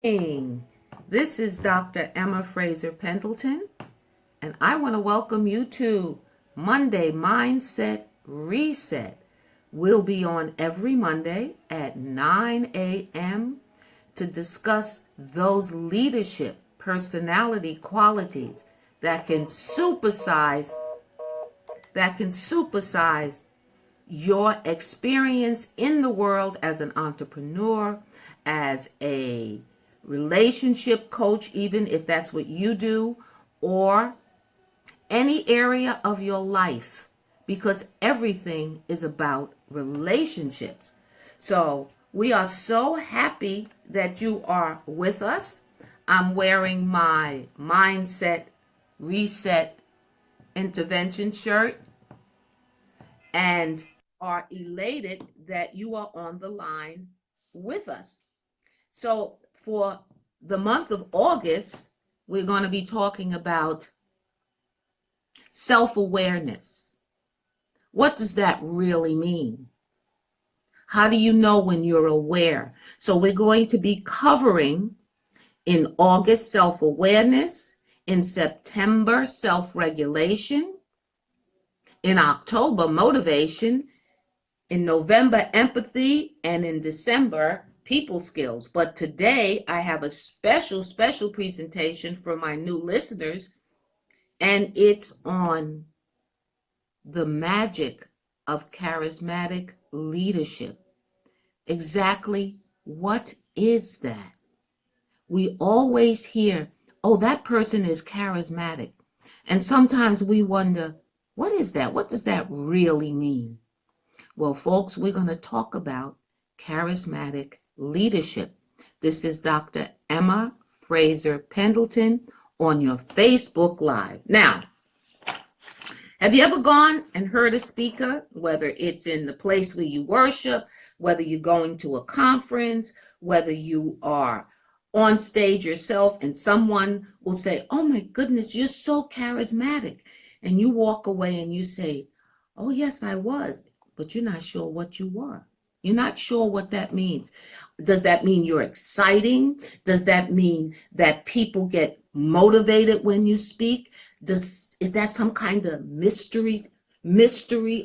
Hey, this is Dr. Emma Fraser Pendleton, and I want to welcome you to Monday Mindset Reset. We'll be on every Monday at 9 a.m. to discuss those leadership personality qualities that can supersize your experience in the world as an entrepreneur, as a relationship coach, even if that's what you do, or any area of your life, because everything is about relationships. So we are so happy that you are with us. I'm wearing my Mindset Reset Intervention shirt and are elated that you are on the line with us. So, for the month of August, we're going to be talking about self awareness. What does that really mean? How do you know when you're aware? So, we're going to be covering in August self awareness, in September self regulation, in October motivation, in November, empathy, and in December, people skills. But today, I have a special presentation for my new listeners, and it's on the magic of charismatic leadership. Exactly what is that? We always hear, oh, that person is charismatic. And sometimes we wonder, what is that? What does that really mean? Well, folks, we're going to talk about charismatic leadership. This is Dr. Emma Fraser Pendleton on your Facebook Live. Now, have you ever gone and heard a speaker, whether it's in the place where you worship, whether you're going to a conference, whether you are on stage yourself, and someone will say, oh my goodness, you're so charismatic. And you walk away and you say, oh yes, I was, but you're not sure what you were. You're not sure what that means. Does that mean you're exciting? Does that mean that people get motivated when you speak? Is that some kind of mystery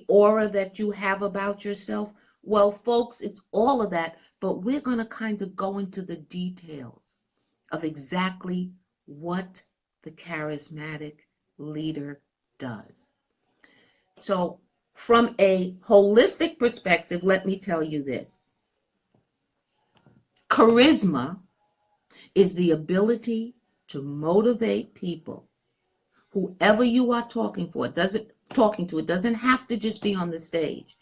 aura that you have about yourself? Well, folks, it's all of that, but we're going to kind of go into the details of exactly what the charismatic leader does. So, from a holistic perspective, let me tell you this. Charisma is the ability to motivate people, whoever you are talking to. It doesn't have to just be on the stage.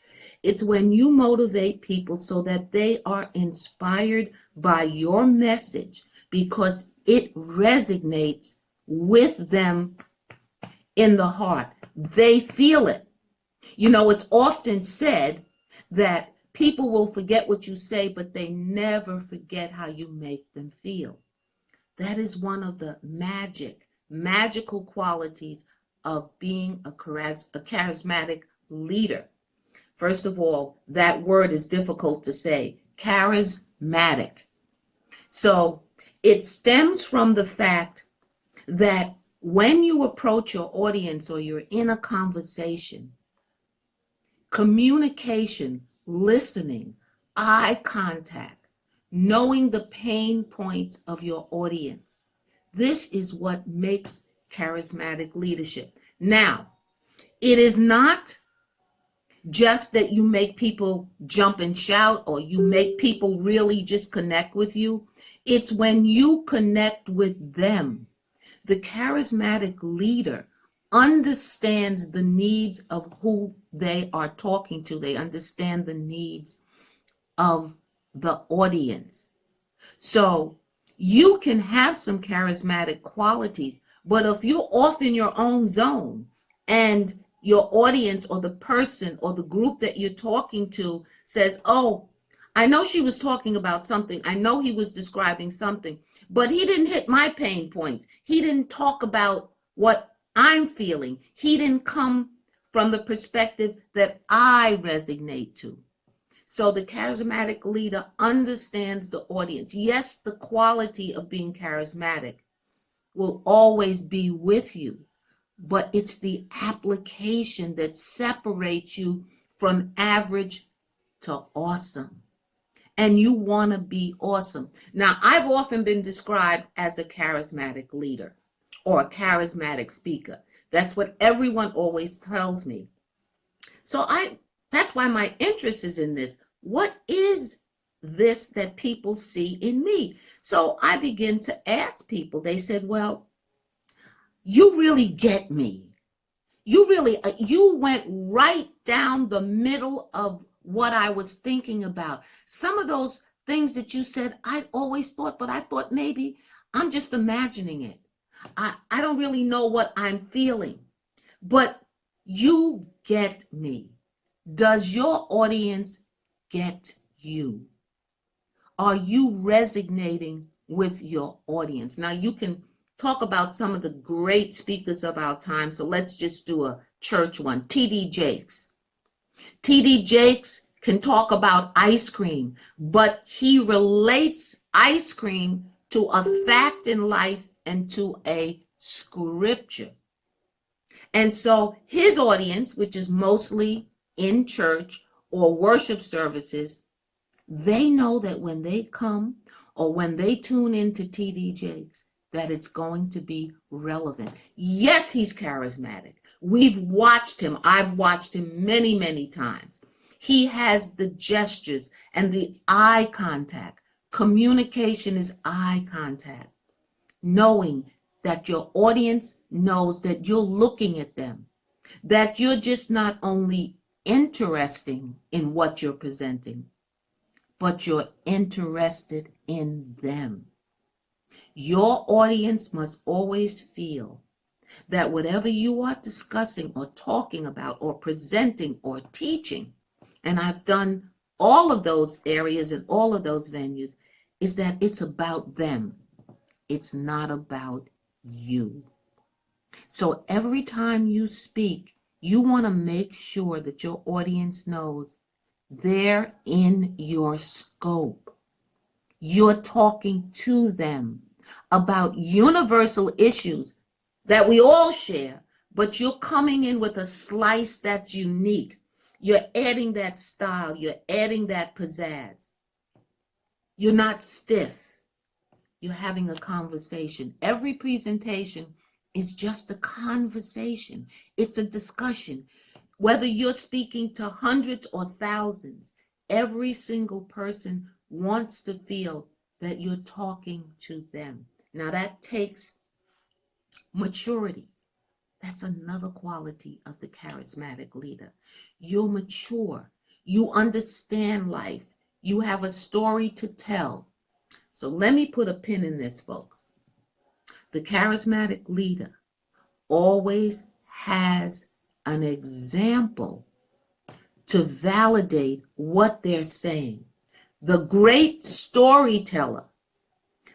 It's when you motivate people so that they are inspired by your message because it resonates with them in the heart. They feel it. You know, it's often said that people will forget what you say, but they never forget how you make them feel. That is one of the magical qualities of being a charismatic leader. First of all, that word is difficult to say, charismatic. So it stems from the fact that when you approach your audience or you're in a conversation, communication, listening, eye contact, knowing the pain points of your audience. This is what makes charismatic leadership. Now, it is not just that you make people jump and shout or you make people really just connect with you. It's when you connect with them. The charismatic leader understands the needs of who they are talking to. They understand the needs of the audience. So you can have some charismatic qualities, but if you're off in your own zone and your audience or the person or the group that you're talking to says, oh, I know she was talking about something. I know he was describing something, but he didn't hit my pain points. He didn't talk about what I'm feeling. He didn't come from the perspective that I resonate to. So the charismatic leader understands the audience. Yes, the quality of being charismatic will always be with you, but it's the application that separates you from average to awesome. And you want to be awesome. Now, I've often been described as a charismatic leader or a charismatic speaker. That's what everyone always tells me. So that's why my interest is in this. What is this that people see in me? So I begin to ask people. They said, well, you really get me. You went right down the middle of what I was thinking about. Some of those things that you said, I always thought, but I thought maybe I'm just imagining it. I don't really know what I'm feeling, but you get me. Does your audience get you? Are you resonating with your audience? Now, you can talk about some of the great speakers of our time. So let's just do a church one. T.D. Jakes. T.D. Jakes can talk about ice cream, but he relates ice cream to a fact in life and to a scripture. And so his audience, which is mostly in church or worship services, they know that when they come or when they tune into T.D. Jakes, that it's going to be relevant. Yes, he's charismatic. We've watched him. I've watched him many, many times. He has the gestures and the eye contact. Communication is eye contact. Knowing that your audience knows that you're looking at them, that you're just not only interesting in what you're presenting, but you're interested in them. Your audience must always feel that whatever you are discussing or talking about or presenting or teaching, and I've done all of those areas and all of those venues, is that it's about them. It's not about you. So every time you speak, you want to make sure that your audience knows they're in your scope. You're talking to them about universal issues that we all share, but you're coming in with a slice that's unique. You're adding that style. You're adding that pizzazz. You're not stiff. You're having a conversation. Every presentation is just a conversation. It's a discussion. Whether you're speaking to hundreds or thousands, every single person wants to feel that you're talking to them. Now that takes maturity. That's another quality of the charismatic leader. You're mature. You understand life. You have a story to tell. So let me put a pin in this, folks. The charismatic leader always has an example to validate what they're saying. The great storyteller,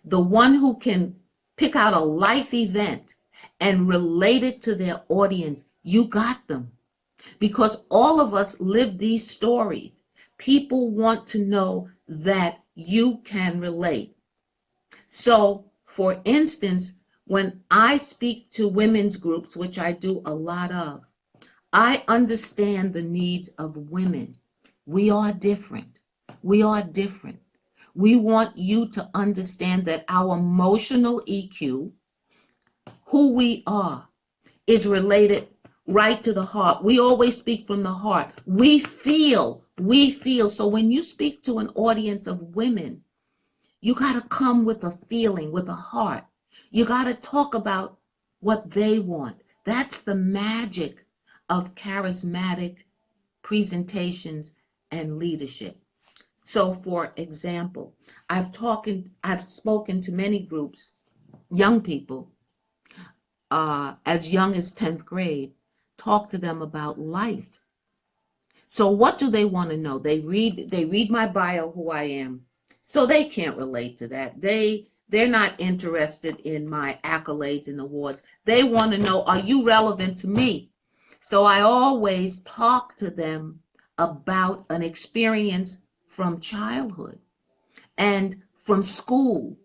the one who can pick out a life event and relate it to their audience, you got them. Because all of us live these stories. People want to know that you can relate. So, for instance, when I speak to women's groups, which I do a lot of, I understand the needs of women. We are different. We are different. We want you to understand that our emotional EQ, who we are, is related right to the heart. We always speak from the heart. We feel. So when you speak to an audience of women, you got to come with a feeling, with a heart. You got to talk about what they want. That's the magic of charismatic presentations and leadership. So, for example, I've spoken to many groups, young people, as young as 10th grade, talk to them about life. So what do they want to know? They read my bio, who I am. So they can't relate to that. They're not interested in my accolades and awards. They want to know, are you relevant to me? So I always talk to them about an experience from childhood and from school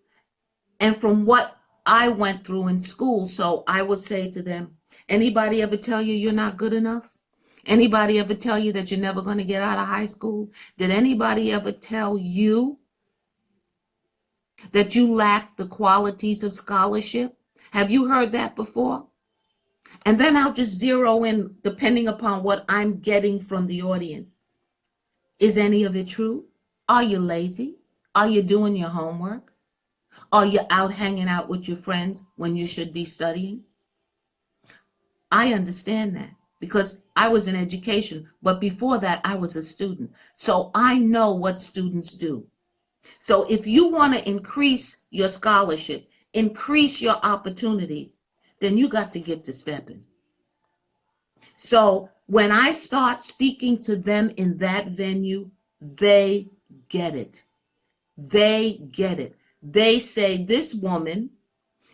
and from what I went through in school. So I would say to them, anybody ever tell you you're not good enough? Anybody ever tell you that you're never going to get out of high school? Did anybody ever tell you that you lack the qualities of scholarship? Have you heard that before? And then I'll just zero in depending upon what I'm getting from the audience. Is any of it true? Are you lazy? Are you doing your homework? Are you out hanging out with your friends when you should be studying? I understand that because I was in education, but before that I was a student. So I know what students do. So if you want to increase your scholarship, increase your opportunities, then you got to get to stepping. So when I start speaking to them in that venue, they get it. They get it. They say, this woman,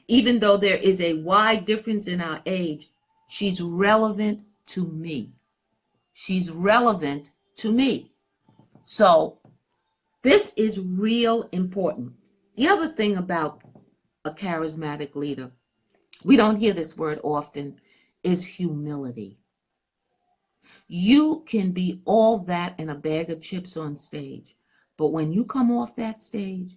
even though there is a wide difference in our age, she's relevant to me. She's relevant to me. So this is real important. The other thing about a charismatic leader, we don't hear this word often, is humility. You can be all that and a bag of chips on stage, but when you come off that stage,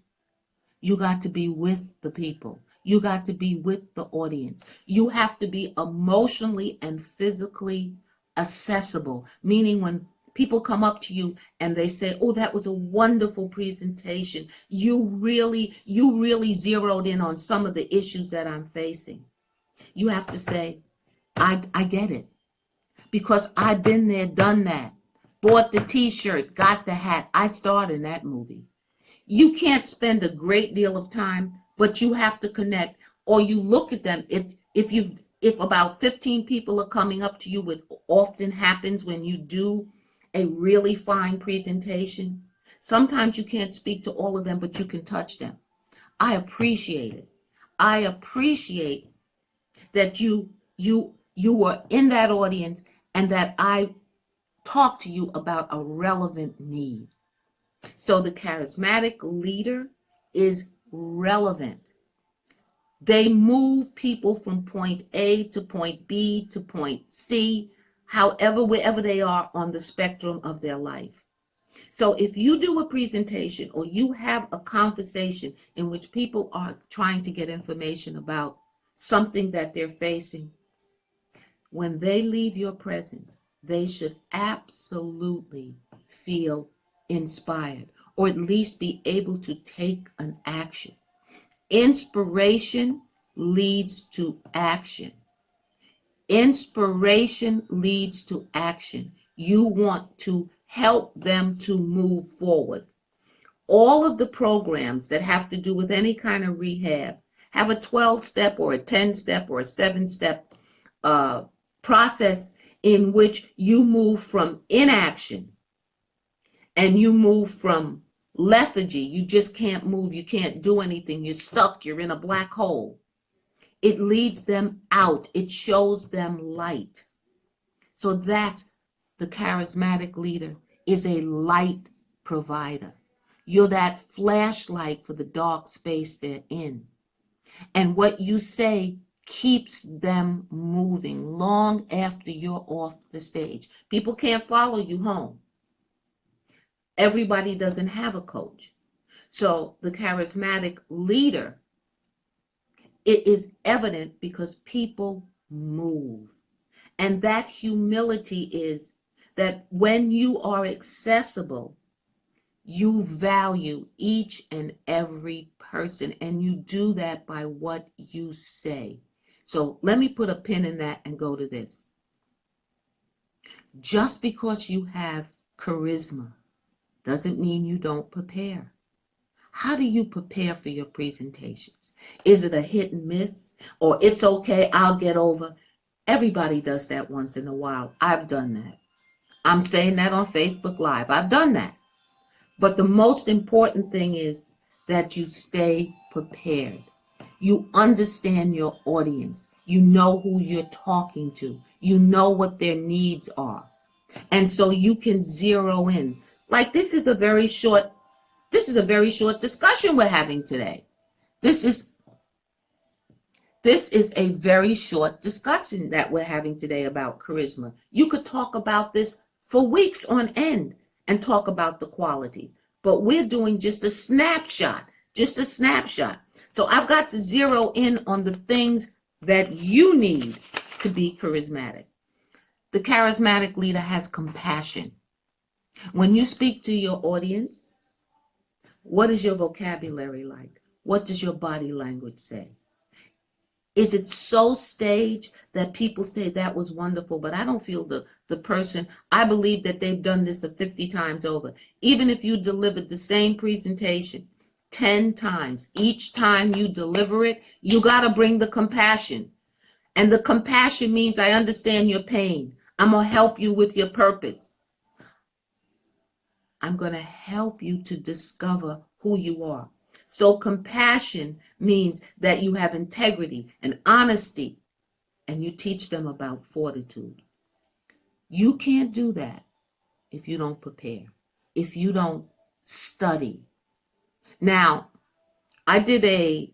you got to be with the people. You got to be with the audience. You have to be emotionally and physically accessible, meaning when people come up to you and they say, oh, that was a wonderful presentation. You really zeroed in on some of the issues that I'm facing. You have to say, I get it. Because I've been there, done that. Bought the t-shirt, got the hat. I starred in that movie. You can't spend a great deal of time, but you have to connect, or you look at them. If about 15 people are coming up to you, which often happens when you do a really fine presentation, sometimes you can't speak to all of them, but you can touch them. I appreciate it. I appreciate that you were in that audience and that I talked to you about a relevant need. So the charismatic leader is relevant. They move people from point A to point B to point C, wherever they are on the spectrum of their life. So if you do a presentation or you have a conversation in which people are trying to get information about something that they're facing, when they leave your presence, they should absolutely feel inspired, or at least be able to take an action. Inspiration leads to action. Inspiration leads to action. You want to help them to move forward. All of the programs that have to do with any kind of rehab have a 12-step or a 10-step or a 7-step process in which you move from inaction and you move from lethargy. You just can't move. You can't do anything. You're stuck. You're in a black hole. It leads them out. It shows them light. So that's the charismatic leader, is a light provider. You're that flashlight for the dark space they're in. And what you say keeps them moving long after you're off the stage. People can't follow you home. Everybody doesn't have a coach. So the charismatic leader, it is evident because people move. And that humility is that when you are accessible, you value each and every person, and you do that by what you say. So let me put a pin in that and go to this. Just because you have charisma doesn't mean you don't prepare. How do you prepare for your presentations? Is it a hit and miss? Or it's okay, I'll get over? Everybody does that once in a while. I've done that. I'm saying that on Facebook Live. I've done that. But the most important thing is that you stay prepared. You understand your audience. You know who you're talking to. You know what their needs are. And so you can zero in. Like this is a very short discussion we're having today. This is a very short discussion that we're having today about charisma. You could talk about this for weeks on end and talk about the quality, but we're doing just a snapshot. So I've got to zero in on the things that you need to be charismatic. The charismatic leader has compassion. When you speak to your audience, what is your vocabulary like? What does your body language say? Is it so staged that people say that was wonderful, but I don't feel the person, I believe that they've done this 50 times over. Even if you delivered the same presentation 10 times, each time you deliver it, you got to bring the compassion. And the compassion means I understand your pain. I'm going to help you with your purpose. I'm going to help you to discover who you are. So compassion means that you have integrity and honesty, and you teach them about fortitude. You can't do that if you don't prepare, if you don't study. Now, I did a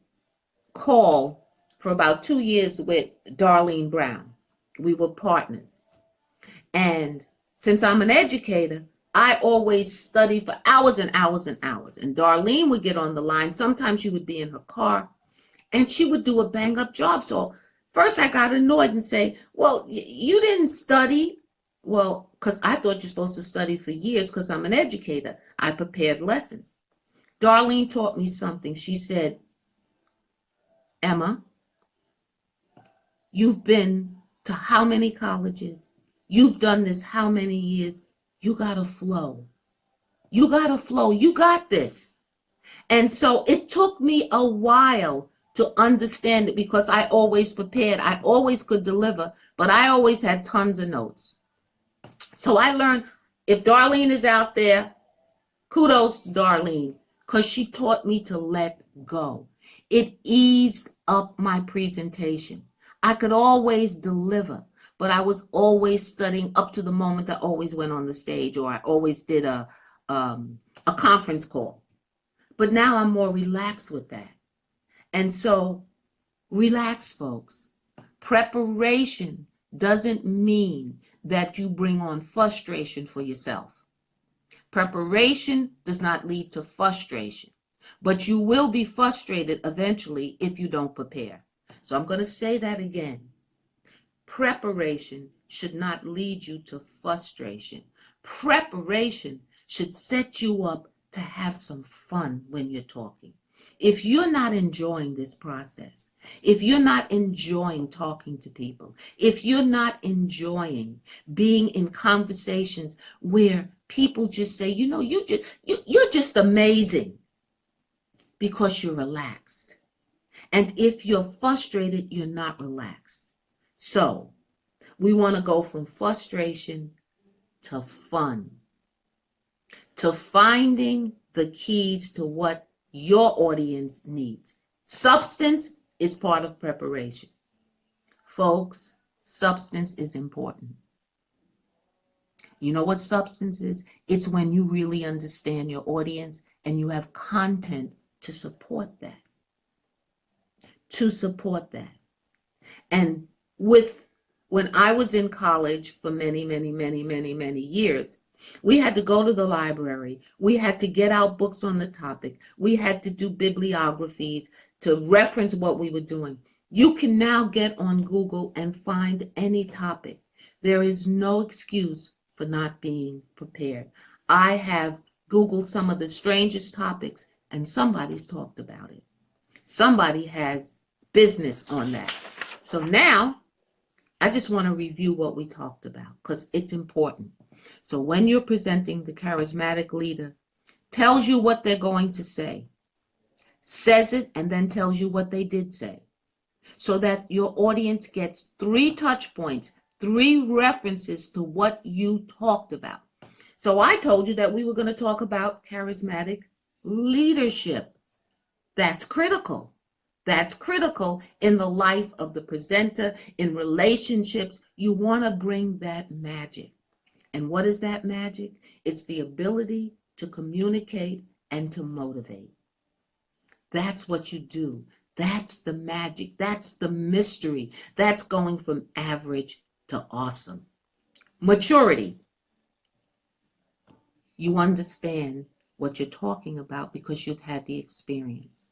call for about 2 years with Darlene Brown. We were partners. And since I'm an educator, I always study for hours and hours and hours. And Darlene would get on the line. Sometimes she would be in her car and she would do a bang up job. So first I got annoyed and say, well, you didn't study. Well, because I thought you're supposed to study for years because I'm an educator. I prepared lessons. Darlene taught me something. She said, Emma, you've been to how many colleges? You've done this how many years? You gotta flow. You gotta flow. You got this. And so it took me a while to understand it because I always prepared. I always could deliver, but I always had tons of notes. So I learned, if Darlene is out there, kudos to Darlene, because she taught me to let go. It eased up my presentation. I could always deliver, but I was always studying up to the moment I always went on the stage, or I always did a conference call. But now I'm more relaxed with that. And so relax, folks. Preparation doesn't mean that you bring on frustration for yourself. Preparation does not lead to frustration, but you will be frustrated eventually if you don't prepare. So I'm going to say that again. Preparation should not lead you to frustration. Preparation should set you up to have some fun when you're talking. If you're not enjoying this process, if you're not enjoying talking to people, if you're not enjoying being in conversations where people just say, you know, you're just amazing, because you're relaxed. And if you're frustrated, you're not relaxed. So we want to go from frustration to fun, to finding the keys to what your audience needs. Substance is part of preparation. Folks, substance is important. You know what substance is? It's when you really understand your audience and you have content to support that. And when I was in college for many years, we had to go to the library. We had to get out books on the topic. We had to do bibliographies to reference what we were doing. You can now get on Google and find any topic. There is no excuse for not being prepared. I have Googled some of the strangest topics, and somebody's talked about it. Somebody has business on that. So now, I just want to review what we talked about because it's important. So when you're presenting, the charismatic leader tells you what they're going to say, says it, and then tells you what they did say, so that your audience gets 3 touch points, 3 references to what you talked about. So I told you that we were going to talk about charismatic leadership. That's critical. That's critical in the life of the presenter, in relationships. You want to bring that magic. And what is that magic? It's the ability to communicate and to motivate. That's what you do. That's the magic. That's the mystery. That's going from average to awesome. Maturity. You understand what you're talking about because you've had the experience.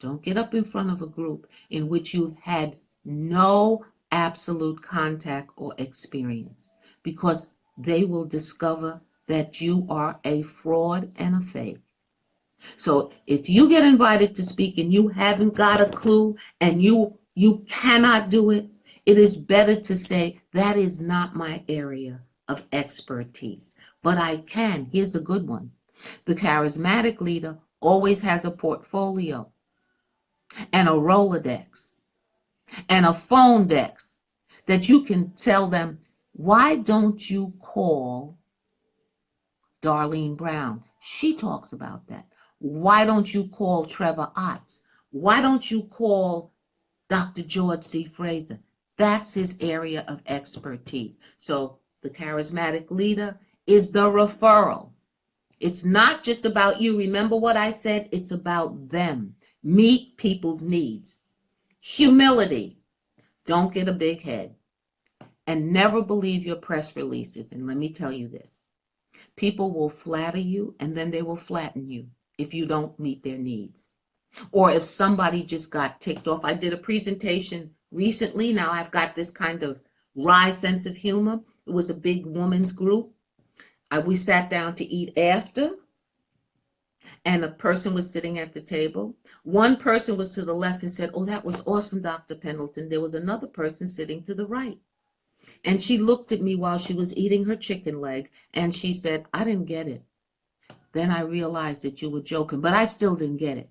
Don't get up in front of a group in which you've had no absolute contact or experience, because they will discover that you are a fraud and a fake. So if you get invited to speak and you haven't got a clue and you cannot do it, it is better to say that is not my area of expertise. But I can. Here's a good one. The charismatic leader always has a portfolio and a Rolodex and a phone dex that you can tell them, why don't you call Darlene Brown? She talks about that. Why don't you call Trevor Otts? Why don't you call Dr. George C. Fraser? That's his area of expertise. So the charismatic leader is the referral. It's not just about you. Remember what I said? It's about them. Meet people's needs. Humility. Don't get a big head. And never believe your press releases. And let me tell you this. People will flatter you and then they will flatten you if you don't meet their needs. Or if somebody just got ticked off. I did a presentation recently. Now I've got this kind of wry sense of humor. It was a big women's group. We sat down to eat after, and a person was sitting at the table. One person was to the left and said, "Oh, that was awesome, Dr. Pendleton." There was another person sitting to the right. And she looked at me while she was eating her chicken leg, and she said, "I didn't get it." Then I realized that you were joking, but I still didn't get it.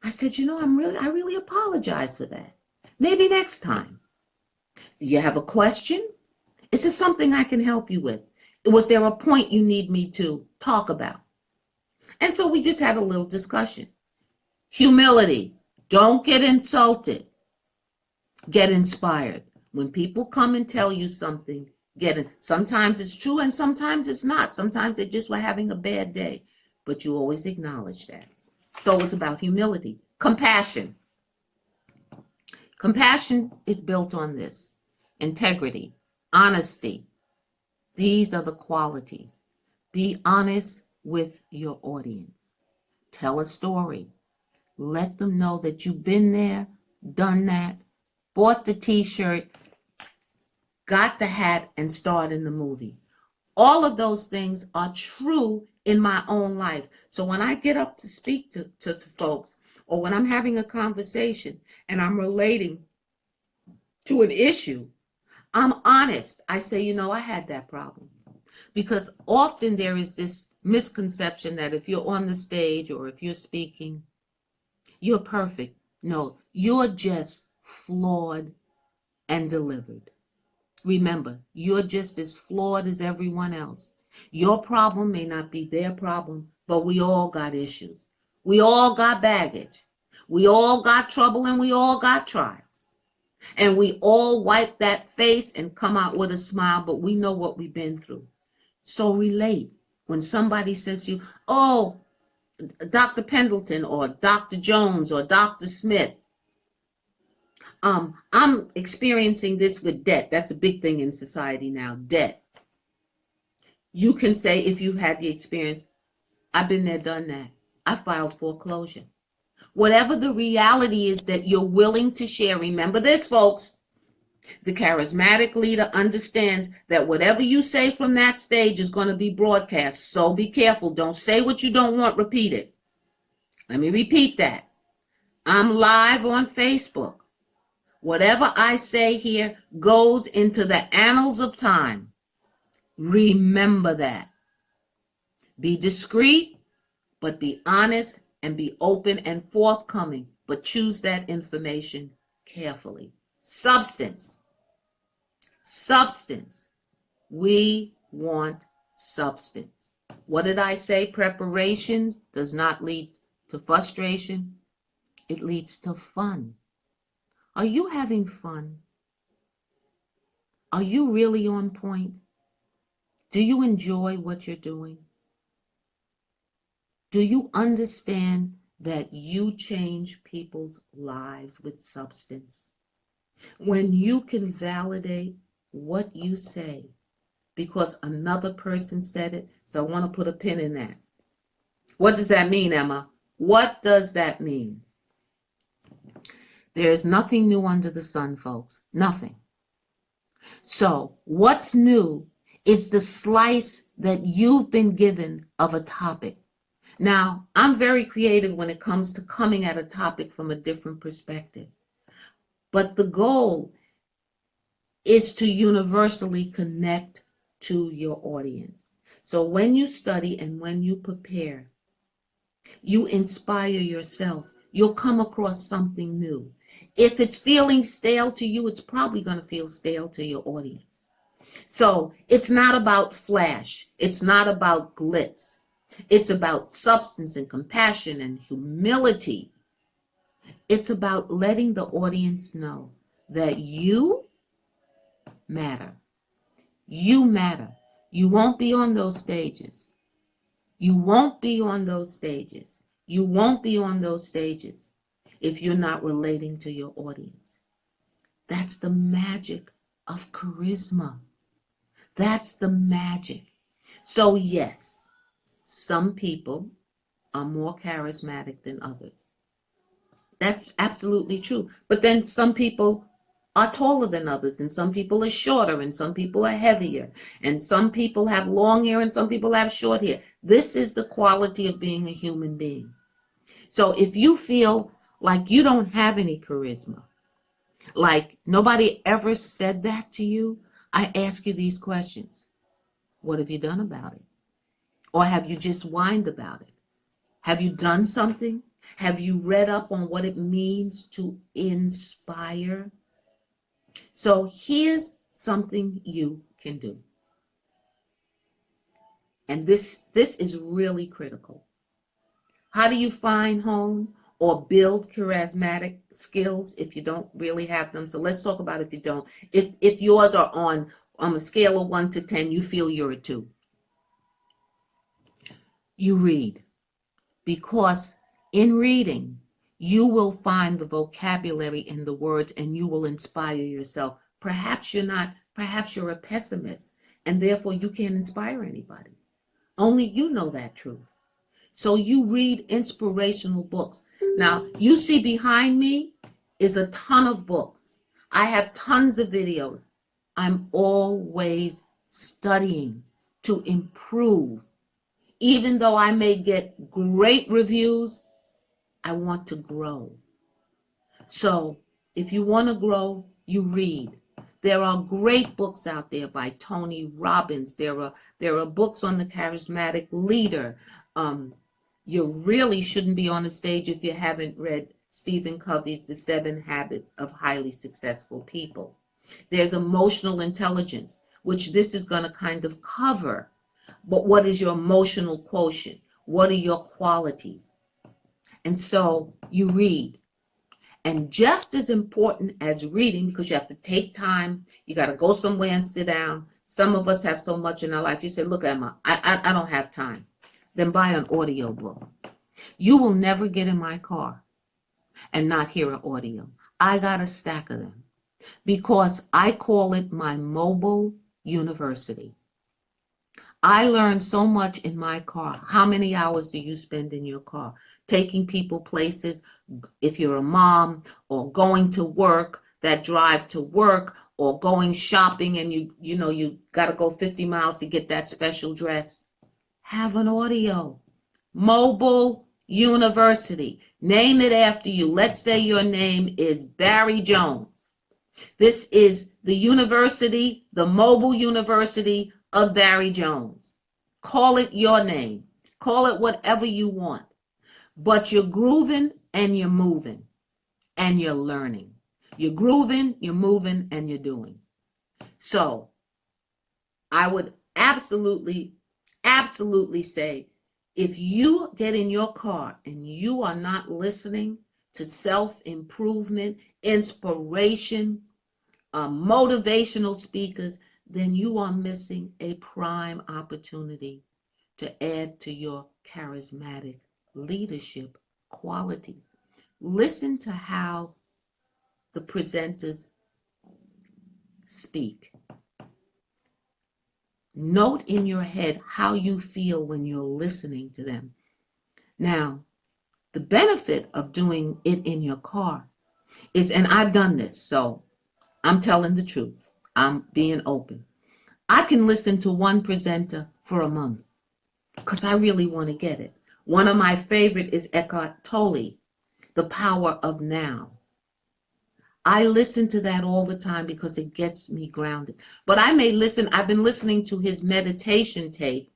I said, I really apologize for that. Maybe next time. You have a question? Is there something I can help you with? Was there a point you need me to talk about? And so we just had a little discussion. Humility. Don't get insulted. Get inspired. When people come and tell you something, get it. Sometimes it's true and sometimes it's not. Sometimes they just were having a bad day. But you always acknowledge that. So it's about humility. Compassion. Compassion is built on this. Integrity. Honesty. These are the qualities. Be honest with your audience. Tell a story. Let them know that you've been there, done that, bought the t-shirt, got the hat, and starred in the movie. All of those things are true in my own life. So when I get up to speak to folks, or when I'm having a conversation and I'm relating to an issue, I'm honest. I say, I had that problem. Because often there is this misconception that if you're on the stage or if you're speaking, you're perfect. No, you're just flawed and delivered. Remember, you're just as flawed as everyone else. Your problem may not be their problem, but we all got issues. We all got baggage. We all got trouble and we all got trials. And we all wipe that face and come out with a smile, but we know what we've been through. So relate. When somebody says to you, "Oh, Dr. Pendleton or Dr. Jones or Dr. Smith, I'm experiencing this with debt." That's a big thing in society now, debt. You can say, if you've had the experience, "I've been there, done that. I filed foreclosure." Whatever the reality is that you're willing to share, remember this, folks. The charismatic leader understands that whatever you say from that stage is going to be broadcast. So be careful. Don't say what you don't want repeated. Let me repeat that. I'm live on Facebook. Whatever I say here goes into the annals of time. Remember that. Be discreet, but be honest and be open and forthcoming. But choose that information carefully. Substance. Substance. We want substance. What did I say? Preparation does not lead to frustration. It leads to fun. Are you having fun? Are you really on point? Do you enjoy what you're doing? Do you understand that you change people's lives with substance? When you can validate what you say because another person said it. So I want to put a pin in that. What does that mean, Emma? What does that mean? There is nothing new under the sun, folks. Nothing. So what's new is the slice that you've been given of a topic. Now, I'm very creative when it comes to coming at a topic from a different perspective. But the goal is to universally connect to your audience. So when you study and when you prepare, you inspire yourself. You'll come across something new. If it's feeling stale to you, it's probably going to feel stale to your audience. So it's not about flash. It's not about glitz. It's about substance and compassion and humility. It's about letting the audience know that you matter. You matter. You won't be on those stages. You won't be on those stages. You won't be on those stages if you're not relating to your audience. That's the magic of charisma. That's the magic. So yes, some people are more charismatic than others. That's absolutely true. But then some people are taller than others, and some people are shorter, and some people are heavier, and some people have long hair, and some people have short hair. This is the quality of being a human being. So if you feel like you don't have any charisma, like nobody ever said that to you, I ask you these questions. What have you done about it? Or have you just whined about it? Have you done something? Have you read up on what it means to inspire? So here's something you can do. And this is really critical. How do you find, hone, or build charismatic skills if you don't really have them? So let's talk about if you don't. If yours are on a scale of 1 to 10, you feel you're a 2. You read. Because in reading, you will find the vocabulary in the words and you will inspire yourself. Perhaps you're a pessimist and therefore you can't inspire anybody. Only you know that truth. So you read inspirational books. Now, you see behind me is a ton of books. I have tons of videos. I'm always studying to improve. Even though I may get great reviews, I want to grow. So if you want to grow, you read. There are great books out there by Tony Robbins. There are books on the charismatic leader. You really shouldn't be on the stage if you haven't read Stephen Covey's The 7 Habits of Highly Successful People. There's emotional intelligence, which this is going to kind of cover. But what is your emotional quotient? What are your qualities? And so you read. And just as important as reading, because you have to take time, you got to go somewhere and sit down. Some of us have so much in our life. You say, look, Emma, I don't have time. Then buy an audio book. You will never get in my car and not hear an audio. I got a stack of them because I call it my mobile university. I learned so much in my car. How many hours do you spend in your car? Taking people places, if you're a mom, or going to work, that drive to work, or going shopping and you got to go 50 miles to get that special dress. Have an audio. Mobile University. Name it after you. Let's say your name is Barry Jones. This is the university, the Mobile University of Barry Jones. Call it your name. Call it whatever you want. But you're grooving and you're moving and you're learning. You're grooving, you're moving, and you're doing. So I would absolutely say, if you get in your car and you are not listening to self-improvement, inspiration, motivational speakers, then you are missing a prime opportunity to add to your charismatic leadership qualities. Listen to how the presenters speak. Note in your head how you feel when you're listening to them. Now, the benefit of doing it in your car is, and I've done this, so I'm telling the truth. I'm being open. I can listen to one presenter for a month because I really want to get it. One of my favorite is Eckhart Tolle, The Power of Now. I listen to that all the time because it gets me grounded. But I've been listening to his meditation tape.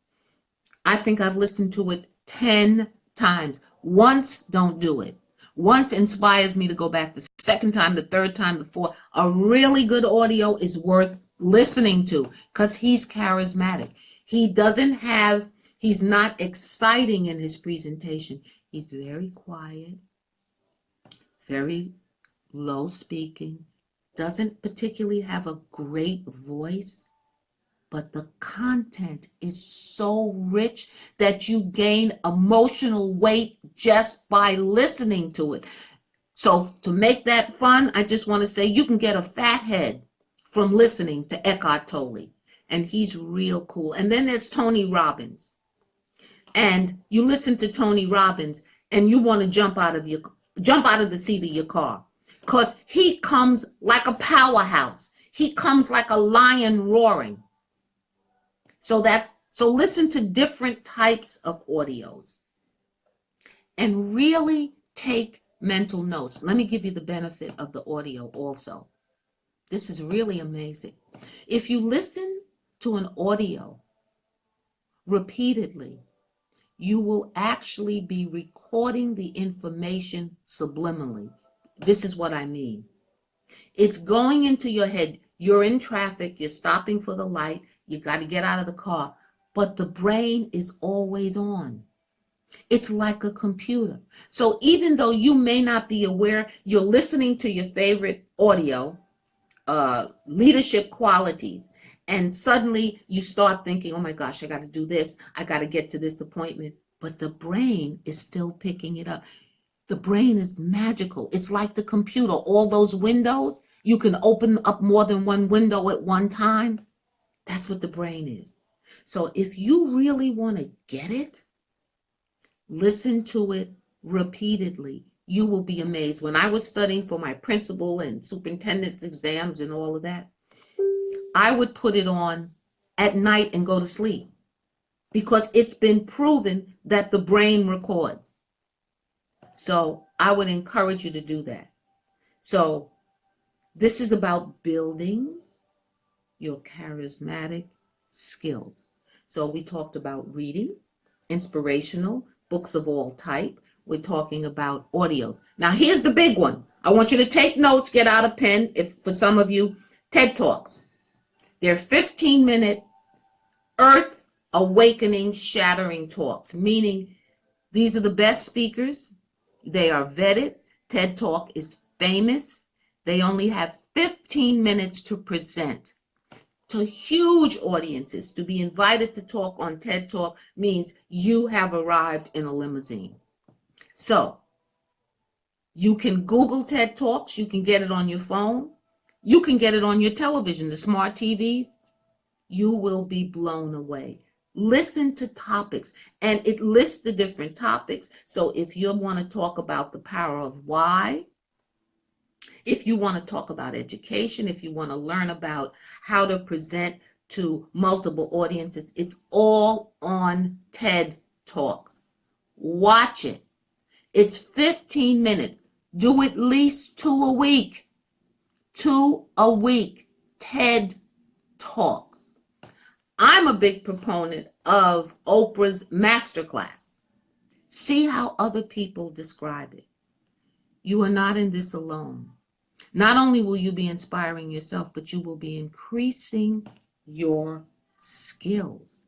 I think I've listened to it 10 times. Once, don't do it. Once inspires me to go back the second time, the third time, the fourth. A really good audio is worth listening to because he's charismatic. He's not exciting in his presentation. He's very quiet, very low speaking, doesn't particularly have a great voice, but the content is so rich that you gain emotional weight just by listening to it. So to make that fun, I just want to say you can get a fat head from listening to Eckhart Tolle, and he's real cool. And then there's Tony Robbins. And you listen to Tony Robbins and you want to jump out of the seat of your car. Because he comes like a powerhouse. He comes like a lion roaring. So listen to different types of audios. And really take mental notes. Let me give you the benefit of the audio also. This is really amazing. If you listen to an audio repeatedly, you will actually be recording the information subliminally. This is what I mean. It's going into your head. You're in traffic, you're stopping for the light, you got to get out of the car, but the brain is always on. It's like a computer. So even though you may not be aware, you're listening to your favorite audio, leadership qualities, and suddenly you start thinking, oh my gosh, I got to do this, I got to get to this appointment, but the brain is still picking it up. The brain is magical. It's like the computer. All those windows, you can open up more than one window at one time. That's what the brain is. So if you really want to get it, listen to it repeatedly. You will be amazed. When I was studying for my principal and superintendent's exams and all of that, I would put it on at night and go to sleep because it's been proven that the brain records. So I would encourage you to do that. So this is about building your charismatic skills. So we talked about reading, inspirational, books of all type. We're talking about audios. Now here's the big one. I want you to take notes, get out a pen. If for some of you, TED Talks. They're 15-minute earth awakening, shattering talks, meaning these are the best speakers. They are vetted. TED Talk is famous. They only have 15 minutes to present to huge audiences. To be invited to talk on TED Talk means you have arrived in a limousine. So you can Google TED Talks. You can get it on your phone. You can get it on your television, the smart TVs. You will be blown away. Listen to topics, and it lists the different topics. So if you want to talk about the power of why, if you want to talk about education, if you want to learn about how to present to multiple audiences, it's all on TED Talks. Watch it. It's 15 minutes. Do at least 2 a week. 2 a week. TED Talks. I'm a big proponent of Oprah's masterclass. See how other people describe it. You are not in this alone. Not only will you be inspiring yourself, but you will be increasing your skills.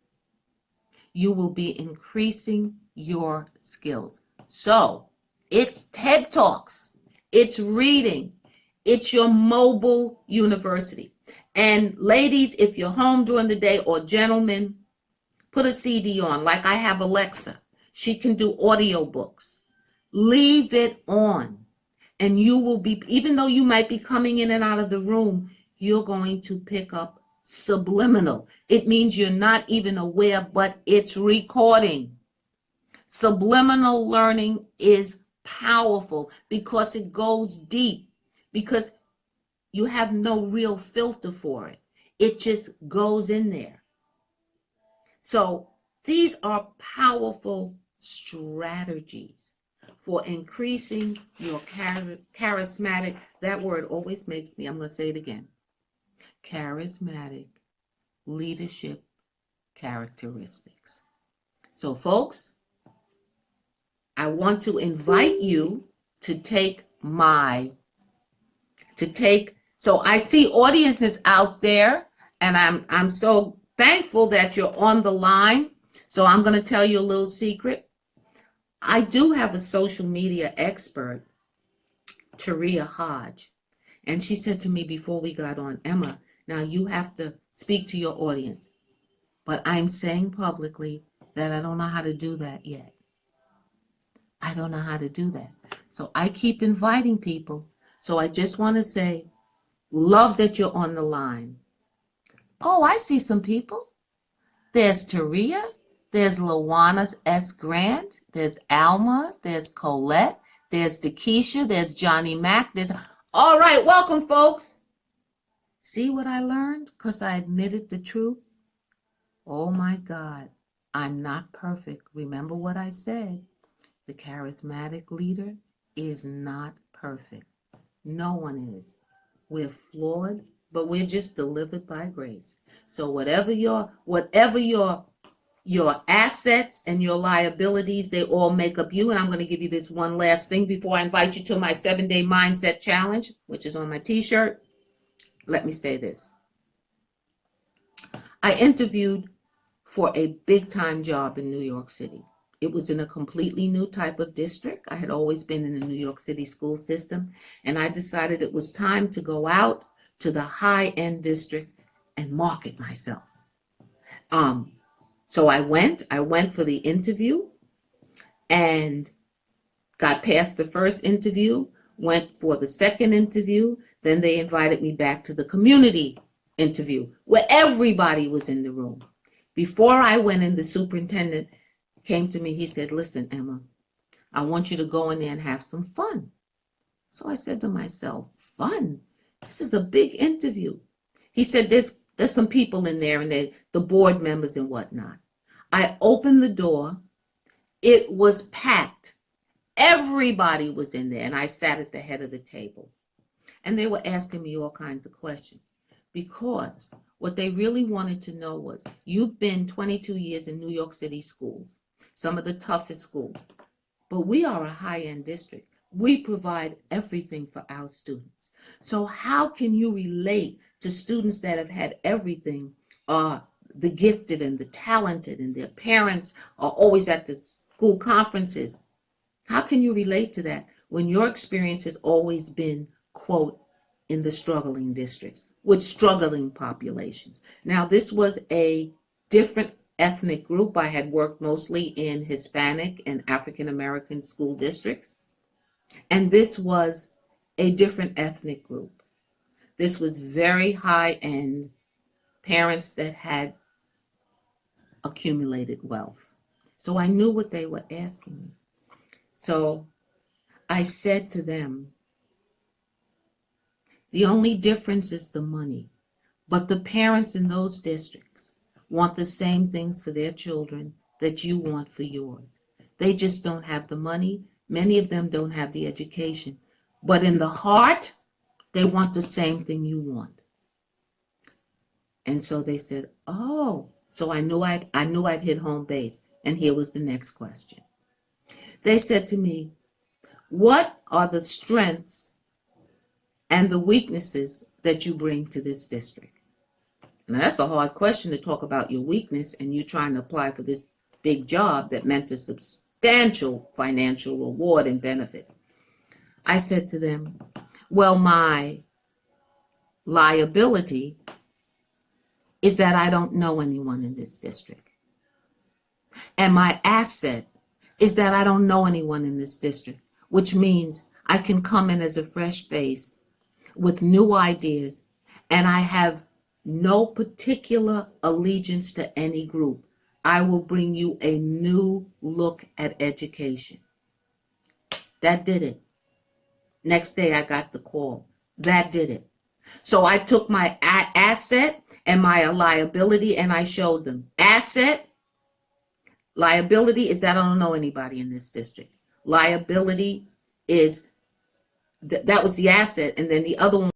You will be increasing your skills. So, it's TED Talks. It's reading. It's your mobile university. And ladies, if you're home during the day, or gentlemen, put a CD on. Like I have Alexa. She can do audiobooks. Leave it on. And you will be, even though you might be coming in and out of the room, you're going to pick up subliminal. It means you're not even aware, but it's recording. Subliminal learning is powerful because it goes deep, because you have no real filter for it. It just goes in there. So these are powerful strategies for increasing your charismatic, that word always makes me, I'm going to say it again, charismatic leadership characteristics. So folks, I want to invite you to so I see audiences out there, and I'm so thankful that you're on the line. So I'm going to tell you a little secret. I do have a social media expert, Taria Hodge, and she said to me before we got on, Emma, now you have to speak to your audience. But I'm saying publicly that I don't know how to do that yet. I don't know how to do that. So I keep inviting people. So I just want to say, love that you're on the line. Oh, I see some people. There's Taria. There's Lawana S. Grant. There's Alma. There's Colette. There's Dakisha. There's Johnny Mack. All right, welcome, folks. See what I learned? Because I admitted the truth. Oh, my God. I'm not perfect. Remember what I said. The charismatic leader is not perfect. No one is. We're flawed, but we're just delivered by grace. So whatever your assets and your liabilities, they all make up you. And I'm going to give you this one last thing before I invite you to my 7-day mindset challenge, which is on my t-shirt. Let me say this. I interviewed for a big time job in New York City. It was in a completely new type of district. I had always been in the New York City school system, and I decided it was time to go out to the high-end district and market myself. So I went for the interview and got past the first interview, went for the second interview, then they invited me back to the community interview where everybody was in the room. Before I went in, the superintendent came to me. He said, listen, Emma, I want you to go in there and have some fun. So I said to myself, fun? This is a big interview. He said, there's some people in there, and the board members and whatnot. I opened the door. It was packed. Everybody was in there, and I sat at the head of the table. And they were asking me all kinds of questions, because what they really wanted to know was, you've been 22 years in New York City schools, some of the toughest schools, but we are a high-end district. We provide everything for our students. So how can you relate to students that have had everything, the gifted and the talented, and their parents are always at the school conferences? How can you relate to that when your experience has always been, quote, in the struggling districts with struggling populations? Now, this was a different ethnic group. I had worked mostly in Hispanic and African American school districts, and this was a different ethnic group. This was very high-end parents that had accumulated wealth. So I knew what they were asking me. So I said to them, the only difference is the money, but the parents in those districts want the same things for their children that you want for yours. They just don't have the money. Many of them don't have the education, but in the heart, they want the same thing you want. And so they said, oh, so I knew I'd hit home base. And here was the next question. They said to me, what are the strengths and the weaknesses that you bring to this district? Now, that's a hard question to talk about your weakness, and you're trying to apply for this big job that meant a substantial financial reward and benefit. I said to them, well, my liability is that I don't know anyone in this district. And my asset is that I don't know anyone in this district, which means I can come in as a fresh face with new ideas, and I have no particular allegiance to any group. I will bring you a new look at education. That did it. Next day I got the call. That did it. So I took my asset and my liability and I showed them. Asset, liability is that I don't know anybody in this district. Liability is that was the asset, and then the other one